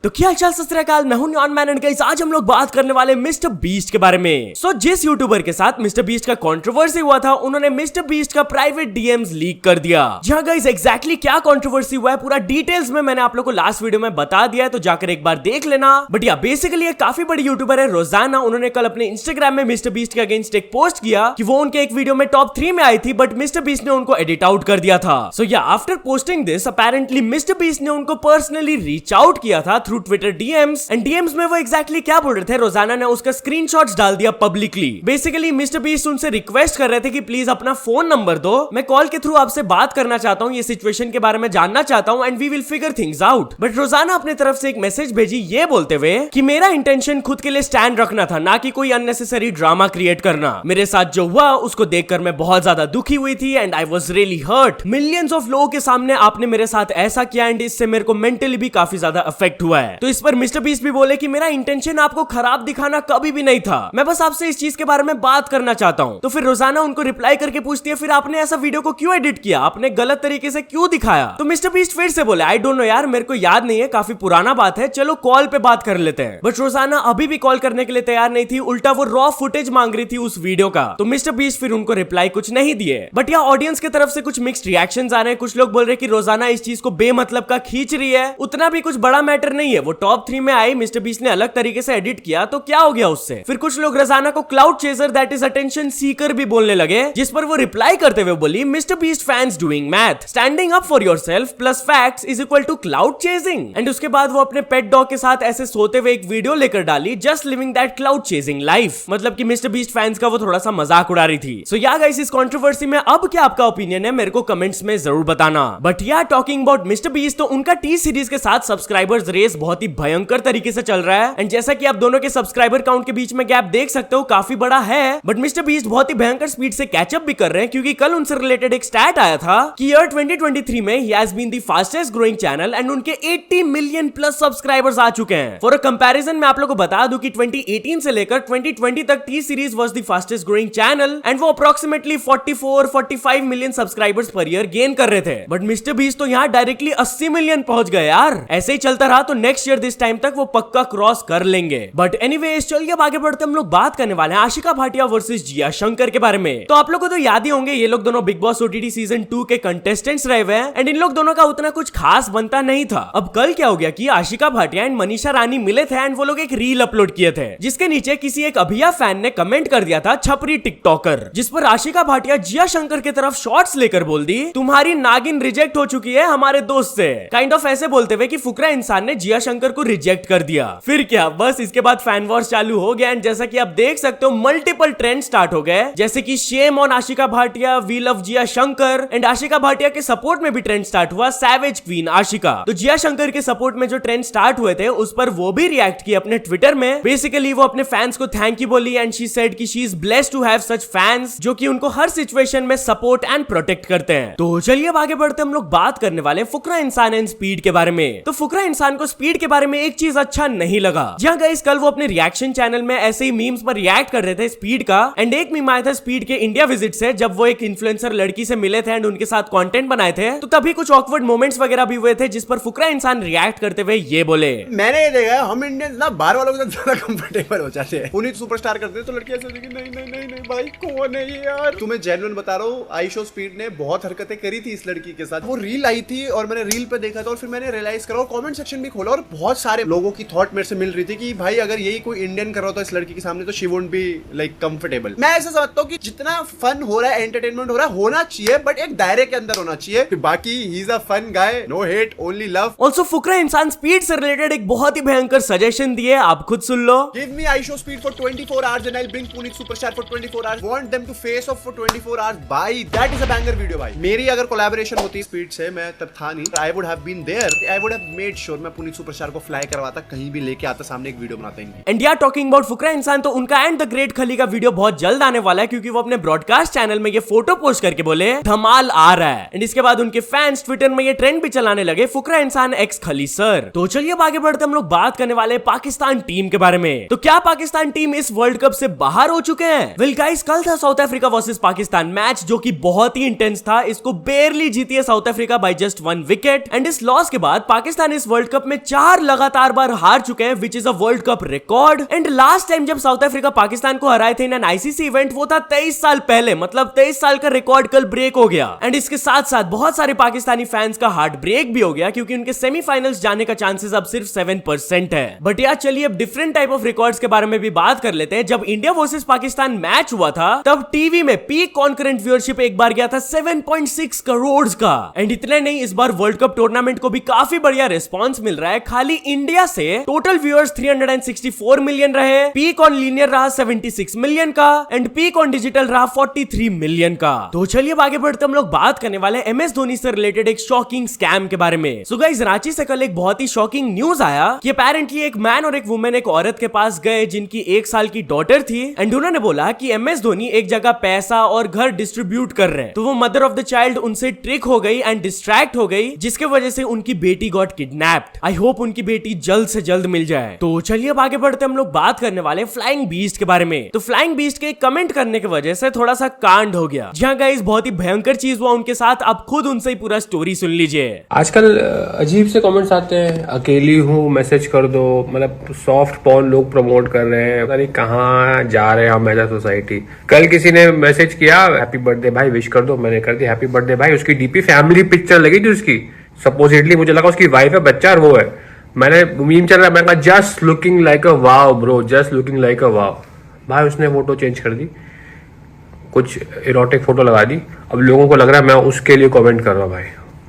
तो क्या हाल सत श्री अकाल, मैं हूं न्योन मैन एंड गाइस आज हम लोग बात करने वाले मिस्टर बीस्ट के बारे में। जिस यूट्यूबर के साथ मिस्टर बीस्ट का कंट्रोवर्सी हुआ था, उन्होंने मिस्टर बीस्ट का प्राइवेट डीएम्स लीक कर दिया। जहां गाइस एग्जैक्टली क्या कंट्रोवर्सी हुआ है पूरा डिटेल्स में मैंने आप लोग को लास्ट वीडियो में बता दिया है, तो जाकर एक बार देख लेना। बट या बेसिकली एक काफी बड़ी यूट्यूबर है रोजाना, उन्होंने कल अपने इंस्टाग्राम में मिस्टर बीस्ट के अगेंस्ट एक पोस्ट किया कि वो उनके एक वीडियो में टॉप 3 में आई थी, बट मिस्टर बीस्ट ने उनको एडिट आउट कर दिया था। सो या after posting this apparently mister beast ने उनको पर्सनली रीच आउट किया था through Twitter DMs and DMs में वो एग्जैक्टली क्या बोल रहे थे, रोजाना ने उसका स्क्रीनशॉट्स डाल दिया पब्लिकली। बेसिकली मिस्टर बीस्ट उनसे रिक्वेस्ट कर रहे थे कि प्लीज अपना फोन नंबर दो, मैं कॉल के थ्रू आपसे बात करना चाहता हूँ, ये सिचुएशन के बारे में जानना चाहता हूँ and we will figure things out. But रोजाना अपने तरफ से एक मैसेज भेजी ये बोलते हुए कि मेरा इंटेंशन खुद के लिए स्टैंड रखना था, ना कि कोई अननेसेसरी ड्रामा क्रिएट करना। मेरे साथ जो हुआ उसको देखकर मैं बहुत ज्यादा दुखी हुई थी and I was really hurt. Millions of लोगों के सामने आपने मेरे साथ ऐसा किया एंड इससे मेरे को मेंटली भी काफी ज्यादा अफेक्ट हुआ है। तो इस पर मिस्टर बीस्ट भी बोले कि मेरा इंटेंशन आपको खराब दिखाना कभी भी नहीं था, मैं बस आपसे इस चीज के बारे में बात करना चाहता हूँ। तो फिर रोजाना उनको रिप्लाई करके पूछती है फिर आपने ऐसा वीडियो को क्यों एडिट किया, आपने गलत तरीके से क्यों दिखाया। तो मिस्टर बीस्ट फिर से बोले आई डोंट नो यार, मेरे को याद नहीं है, काफी पुराना बात है, चलो कॉल पे बात कर लेते हैं। बट रोजाना अभी भी कॉल करने के लिए तैयार नहीं थी, उल्टा वो रॉ फुटेज मांग रही थी उस वीडियो का। तो मिस्टर बीस्ट फिर उनको रिप्लाई कुछ नहीं दिए। बट या ऑडियंस की तरफ से कुछ मिक्स्ड रिएक्शंस आ रहे हैं, कुछ लोग बोल रहे हैं कि रोजाना इस चीज को बेमतलब का खींच रही है, उतना भी कुछ बड़ा मैटर नहीं है, वो टॉप 3 में आई, मिस्टर बीस्ट ने अलग तरीके से एडिट किया तो क्या हो गया उससे। फिर कुछ लोग रोजाना को cloud chaser that is attention seeker भी बोलने लगे, जिस पर वो रिप्लाई करते हुए बोली Mister Beast fans doing math, standing up for yourself plus facts is equal to cloud chasing. And उसके बाद वो अपने पेट डॉग के साथ ऐसे सोते हुए एक वीडियो लेकर डाली, just living that cloud chasing life, मतलब कि मिस्टर बीस्ट फैंस का वो थोड़ा सा मजाक उड़ा रही थी। सो या गाइस इस कंट्रोवर्सी में अब क्या आपका ओपिनियन है मेरे को कमेंट्स में जरूर बताना। बट या टॉकिंग अबाउट मिस्टर बीस्ट, तो उनका टी सीरीज के साथ सब्सक्राइबर्स रेस बहुत ही भयंकर तरीके से चल रहा है एंड जैसा कि आप दोनों के सब्सक्राइबर काउंट के बीच में गैप देख सकते हो काफी बड़ा है। बट मिस्टर बीस्ट बहुत ही भयंकर स्पीड से कैचअप भी कर रहे हैं, क्योंकि कल उनसे रिलेटेड एक स्टैट आया था कि ईयर 2023 में ही has been the fastest growing channel and उनके 80 मिलियन प्लस सब्सक्राइबर्स आ चुके हैं। फॉर अ कंपैरिजन मैं आप लोगों को बता दूं कि 2018 से लेकर 2020 तक T Series was the fastest growing channel and वो approximately 44-45 million subscribers per year gain कर रहे थे। बट मिस्टर बीस्ट तो यहाँ डायरेक्टली 80 मिलियन पहुंच गए यार। ऐसे ही चलता रहा तो नेक्स्ट ईयर दिस टाइम तक वो पक्का क्रॉस कर लेंगे। बट एनीवेज चलिए अब आगे बढ़ते हम लोग बात करने वाले हैं आशिका भाटिया वर्सेस जिया शंकर के बारे में। तो आप लोगों को तो याद ही होंगे ये लोग दोनों बिग बॉस ओटीटी सीजन 2 के कंटेस्टेंट्स रहे हुए हैं एंड इन लोग दोनों का उतना कुछ खास बनता नहीं था। अब कल क्या हो गया कि आशिका भाटिया एंड मनीषा रानी मिले थे एंड वो लोग एक रील अपलोड किए थे, जिसके नीचे किसी एक अभिया फैन ने कमेंट कर दिया था छपरी टिकटॉकर, जिस पर आशिका भाटिया जिया शंकर की तरफ शॉट्स लेकर बोल दी तुम्हारी नागिन रिजेक्ट हो चुकी है हमारे दोस्त से, काइंड ऑफ ऐसे बोलते हुए कि फुकरा इंसान ने जिया शंकर को रिजेक्ट कर दिया। फिर क्या बस इसके बाद फैन वॉर्स चालू हो गया एंड जैसा कि आप देख सकते हो मल्टीपल ट्रेंड स्टार्ट हो गए, जैसे कि shame on Aashika Bhatia, we love Jiya Shankar and Aashika Bhatia के सपोर्ट में भी ट्रेंड स्टार्ट हुआ सैवेज क्वीन आशिका। तो जिया शंकर के सपोर्ट में जो ट्रेंड स्टार्ट हुए थे उस पर वो भी रिएक्ट किया अपने ट्विटर में। बेसिकली वो अपने फैंस को थैंक यू बोली एंड शी सेड कि she is blessed to have such fans जो कि उनको हर सिचुएशन में सपोर्ट एंड प्रोटेक्ट करते हैं। तो चलिए अब आगे बढ़ते हम लोग बात करने वाले फुकरा इंसान एंड स्पीड के बारे में। तो फुकरा इंसान को स्पीड के बारे में एक चीज अच्छा नहीं लगा। जहां गाइस कल वो अपने रिएक्शन चैनल में ऐसे ही मीम्स पर रिएक्ट कर रहे थे स्पीड का एंड एक मीम आया था स्पीड के इंडिया विजिट से, जब वो एक इन्फ्लुएंसर लड़की से मिले थे एंड उनके साथ कंटेंट बनाए थे, तो तभी कुछ ऑकवर्ड मोमेंट्स वगैरह भी हुए थे, जिस पर फुकरा इंसान रिएक्ट करते हुए ये बोले मैंने ये देखा हम इंडियंस ना बाहर वालों के साथ ज्यादा कंफर्टेबल हो जाते हैं। पुनीत सुपरस्टार करते हैं तो लड़कियां सोचती कि नहीं नहीं नहीं नहीं भाई कौन है ये यार। तुम्हें जेन्युइन बता रहा हूँ, आईशो स्पीड ने बहुत हरकतें करी थी इस लड़की के साथ। वो रील आई थी और मैंने रील पे देखा था और फिर मैंने रियलाइज करा और कमेंट सेक्शन भी खोला और बहुत सारे लोगों की थॉट मेरे से मिल रही थी कि भाई अगर यही कोई इंडियन कर रहा होता इस लड़की के सामने तो she wouldn't be like comfortable. मैं ऐसा समझता हूँ कि जितना फन हो रहा है, एंटरटेनमेंट हो रहा है, होना चाहिए बट एक दायरे के अंदर होना चाहिए। बाकी he is a fun guy, no hate only love. Also Fukra Insaan speed से रिलेटेड एक बहुत ही भयंकर सजेशन दिए, आप खुद सुन लो। Give me IShow Speed for 24 hours and I will bring Puneet superstar for 24 hours, want them to face off for 24 hours. भाई that is a banger video भाई। मेरी अगर कोलैबोरेशन होती स्पीड से, मैं तब था नहीं, I would have been there, I would have made sure मैं पुनीत सुपरस्टार को फ्लाई करवाता, कहीं भी लेके आता, सामने एक वीडियो बनाते हैं। एंड या टॉकिंग अबाउट फुकरा इंसान, तो उनका एंड द ग्रेट खली का वीडियो बहुत जल्द आने वाला है, क्योंकि वो अपने ब्रॉडकास्ट चैनल में ये फोटो पोस्ट करके बोले धमाल आ रहा है एंड इसके बाद उनके फैंस ट्विटर में ये ट्रेंड भी चलाने लगे फुकरा इंसान एक्स खली सर। तो चलिए अब आगे बढ़ते हम लोग बात करने वाले पाकिस्तान टीम के बारे में। तो क्या पाकिस्तान टीम इस वर्ल्ड कप से बाहर हो चुके हैं? वेल गाइस कल था south Africa versus Pakistan match, जो कि बहुत ही इंटेंस था। इसको बेयरली जीती है south Africa by just 1 wicket and इस लॉस के बाद पाकिस्तान इस वर्ल्ड कप में 4 लगातार बार हार चुके हैं, which is a world cup record. And last time जब साउथ अफ्रीका पाकिस्तान को हराए थे इन एन आईसीसी इवेंट, वो था 23 साल पहले, मतलब 23 साल का रिकॉर्ड कल ब्रेक हो गया। एंड इसके साथ साथ बहुत सारे पाकिस्तानी फैंस का हार्ट ब्रेक भी हो गया, क्योंकि उनके सेमीफाइनल्स जाने का चांसेस अब सिर्फ 7% है। बट यार चलिए अब डिफरेंट टाइप ऑफ रिकॉर्ड्स के बारे में भी बात कर लेते हैं। जब इंडिया वर्सेस पाकिस्तान मैच हुआ था, तब टीवी में पीक कॉन्करेंट व्यूअरशिप एक बार गया था 7.6 करोड़ का। एंड इतने नहीं, इस बार वर्ल्ड कप टूर्नामेंट को भी काफी बढ़िया रिस्पॉन्स मिल रहा है। खाली इंडिया से टोटल व्यूअर्स 364 मिलियन रहे, पीक ऑन लीनियर रहा 76 मिलियन का, एंड पीक ऑन डिजिटल रहा 43 मिलियन का। तो चलिए अब आगे बढ़ते हम लोग बात करने वाले MS धोनी से रिलेटेड एक शॉकिंग स्कैम के बारे में। सो गाइस, रांची से कल एक बहुत ही शॉकिंग न्यूज आया कि अपेरेंटली एक मैन और एक वुमेन एक औरत के पास गए जिनकी 1 साल की डॉटर थी, एंड उन्होंने बोला कि MS धोनी एक जगह पैसा और घर डिस्ट्रीब्यूट कर रहे हैं। तो वो मदर ऑफ द चाइल्ड उनसे ट्रिक हो गई एंड डिस्ट्रैक्ट हो गई, जिसके वजह से उनकी बेटी गॉट किडनैप्ड। आई होप उनकी बेटी जल्द से जल्द मिल जाए। तो चलिए अब आगे बढ़ते हम लोग बात करने वाले फ्लाइंग बीस्ट के बारे में। तो फ्लाइंग बीस्ट के कमेंट करने की वजह से थोड़ा सा कांड हो गया। जी हाँ गाइस, बहुत ही भयंकर चीज हुआ उनके साथ। आप खुद उनसे ही पूरा स्टोरी सुन लीजिए। आजकल अजीब से कमेंट्स आते हैं, अकेली हूँ मैसेज कर दो, मतलब सॉफ्ट पॉर्न लोग प्रमोट कर रहे हैं, पता नहीं कहाँ जा रहे हैं हम एज अ सोसाइटी। कल किसी ने मैसेज किया हैप्पी बर्थडे भाई विश कर दो, मैंने कर दिया हैप्पी बर्थडे भाई। उसकी डीपी फैमिली पिक्चर लगी थी उसकी, सपोजिटली मुझे लगा उसकी वाइफ है, बच्चा और वो है। मैंने मीम चल रहा है, मैंने कहा just looking like a wow bro, just looking like a wow. भाई उसने फोटो चेंज कर दी, कुछ इरोटिक फोटो लगा दी। अब लोगों को लग रहा है मैं उसके लिए कमेंट कर रहा हूँ भाई,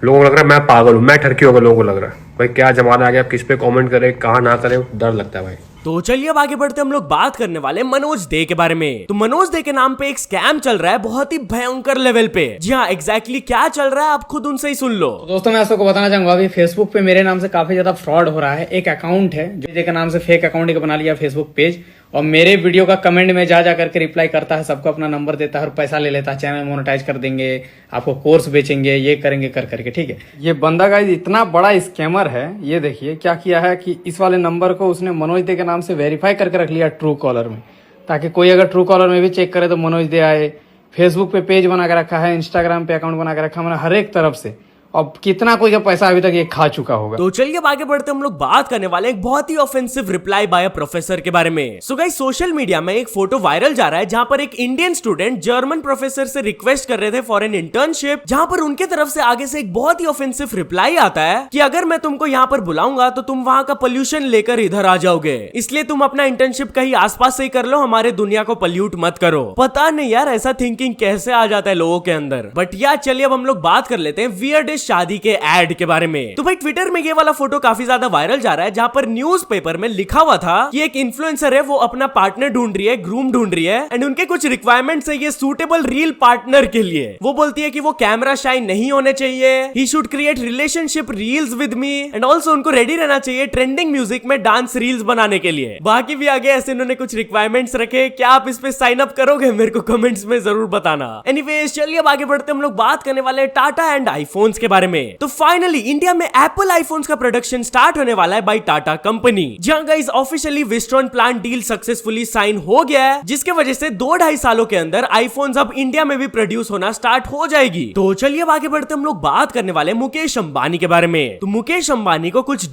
लोगों को लग रहा है मैं पागल हूँ, मैं ठरकी होगा। लोगों को लग रहा है भाई क्या जमाना आ गया, अब किस पे कमेंट करे कहाँ ना करे, डर लगता है भाई। तो चलिए अब आगे बढ़ते हम लोग बात करने वाले मनोज दे के बारे में। तो मनोज दे के नाम पे एक स्कैम चल रहा है बहुत ही भयंकर लेवल पे। जी हाँ, एग्जैक्टली क्या चल रहा है आप खुद उनसे ही सुन लो। तो दोस्तों मैं आपको बताना चाहूंगा, अभी फेसबुक पे मेरे नाम से काफी ज्यादा फ्रॉड हो रहा है। एक अकाउंट है जो दे के नाम से फेक अकाउंट बना लिया फेसबुक पेज, और मेरे वीडियो का कमेंट में जा करके रिप्लाई करता है, सबको अपना नंबर देता है और पैसा ले लेता है, चैनल मोनेटाइज कर देंगे, आपको कोर्स बेचेंगे, ये करेंगे कर करके। ठीक है, ये बंदा गाइस इतना बड़ा स्कैमर है। ये देखिए क्या किया है कि इस वाले नंबर को उसने मनोज दे के नाम से वेरीफाई करके रख लिया ट्रू कॉलर में, ताकि कोई अगर ट्रू कॉलर में भी चेक करे तो मनोज दे आए। फेसबुक पे पेज बना के रखा है, इंस्टाग्राम पे अकाउंट बना के रखा है, मैंने हर एक तरफ से। अब कितना कोई का पैसा अभी तक ये खा चुका होगा। तो चलिए अब आगे बढ़ते हम लोग बात करने वाले एक बहुत ही offensive reply by a professor के बारे में। सो गाइस, सोशल मीडिया में एक फोटो वायरल जा रहा है जहां पर एक इंडियन स्टूडेंट जर्मन प्रोफेसर से रिक्वेस्ट कर रहे थे फॉर एन इंटर्नशिप, जहां पर उनके तरफ से आगे से एक बहुत ही ऑफेंसिव रिप्लाई आता है कि अगर मैं तुमको यहाँ पर बुलाऊंगा तो तुम वहां का पोल्यूशन लेकर इधर आ जाओगे, इसलिए तुम अपना इंटर्नशिप कहीं आसपास से ही कर लो, हमारे दुनिया को पोल्यूट मत करो। पता नहीं यार ऐसा थिंकिंग कैसे आ जाता है लोगों के अंदर। बट यार चलिए अब हम लोग बात कर लेते हैं वियर्डेस्ट शादी के एड के बारे में। तो भाई ट्विटर में ये वाला फोटो काफी ज्यादा वायरल जा रहा है, जहां पर न्यूज़पेपर में लिखा हुआ था कि एक इन्फ्लुएंसर है, वो अपना पार्टनर ढूंढ रही है, ग्रूम ढूंढ रही है, एंड उनके कुछ रिक्वायरमेंट्स है ये सूटेबल रील पार्टनर के लिए। वो बोलती है कि वो कैमरा शाई नहीं होने चाहिए, he should create relationship reels with me, and also उनको रेडी रहना चाहिए ट्रेंडिंग म्यूजिक में डांस रील्स बनाने के लिए। बाकी भी आगे ऐसे इन्होंने कुछ रिक्वायरमेंट्स रखे। क्या आप इस पे साइन अप करोगे? मेरे को कमेंट्स में जरूर बताना। एनीवेज चलिए अब आगे बढ़ते हम लोग बात करने वाले टाटा एंड आईफोन्स के बारे में। तो फाइनली इंडिया में एप्पल आईफोन्स का प्रोडक्शन स्टार्ट होने वाला है बाय टाटा कंपनी। जहां guys officially Wistron plant deal successfully sign हो गया है, जिसके वजह से 2-2.5 सालों के अंदर आईफोन्स अब इंडिया में भी प्रोड्यूस होना स्टार्ट हो जाएगी। तो चलिए अब आगे बढ़ते हम लोग बात करने वाले मुकेश अंबानी के बारे में। तो मुकेश अंबानी को कुछ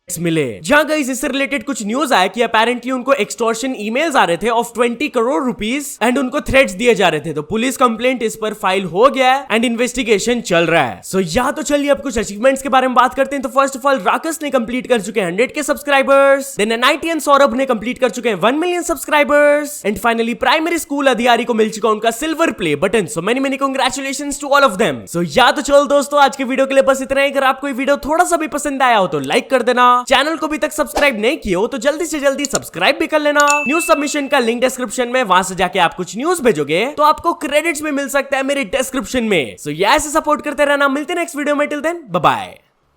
मिले, जहां गाइस इससे रिलेटेड कुछ न्यूज आया कि अपेरेंटली उनको एक्सटॉर्शन ईमेल्स आ रहे थे ऑफ 20 करोड़ रुपीस एंड उनको थ्रेट्स दिए जा रहे थे। तो पुलिस कंप्लेंट इस पर फाइल हो गया है एंड इन्वेस्टिगेशन चल रहा है। सो यहाँ तो चलिए अब कुछ अचीवमेंट्स के बारे में बात करते हैं। तो फर्स्ट ऑफ ऑल राकेश ने कंप्लीट कर चुके हैं 100 के subscribers, then NIT and Saurabh ने कंप्लीट कर चुके हैं 1 million subscribers, and finally primary school Adhikari को मिल चुका उनका silver play button. So many congratulations to all of them. So या तो चलो दोस्तों आज के वीडियो के लिए बस इतना ही। अगर आपको ये वीडियो थोड़ा सा भी पसंद आया हो तो लाइक कर देना, चैनल को भी तक सब्सक्राइब नहीं किए हो तो जल्दी से जल्दी सब्सक्राइब भी कर लेना। न्यूज सबमिशन का लिंक डिस्क्रिप्शन में, वहां से जाके आप कुछ न्यूज भेजोगे तो आपको क्रेडिट्स भी मिल सकता है मेरे डिस्क्रिप्शन में। सो ये ऐसे सपोर्ट करते रहना। मिलते हैं नेक्स्ट वीडियो में, टिल देन बाय बाय।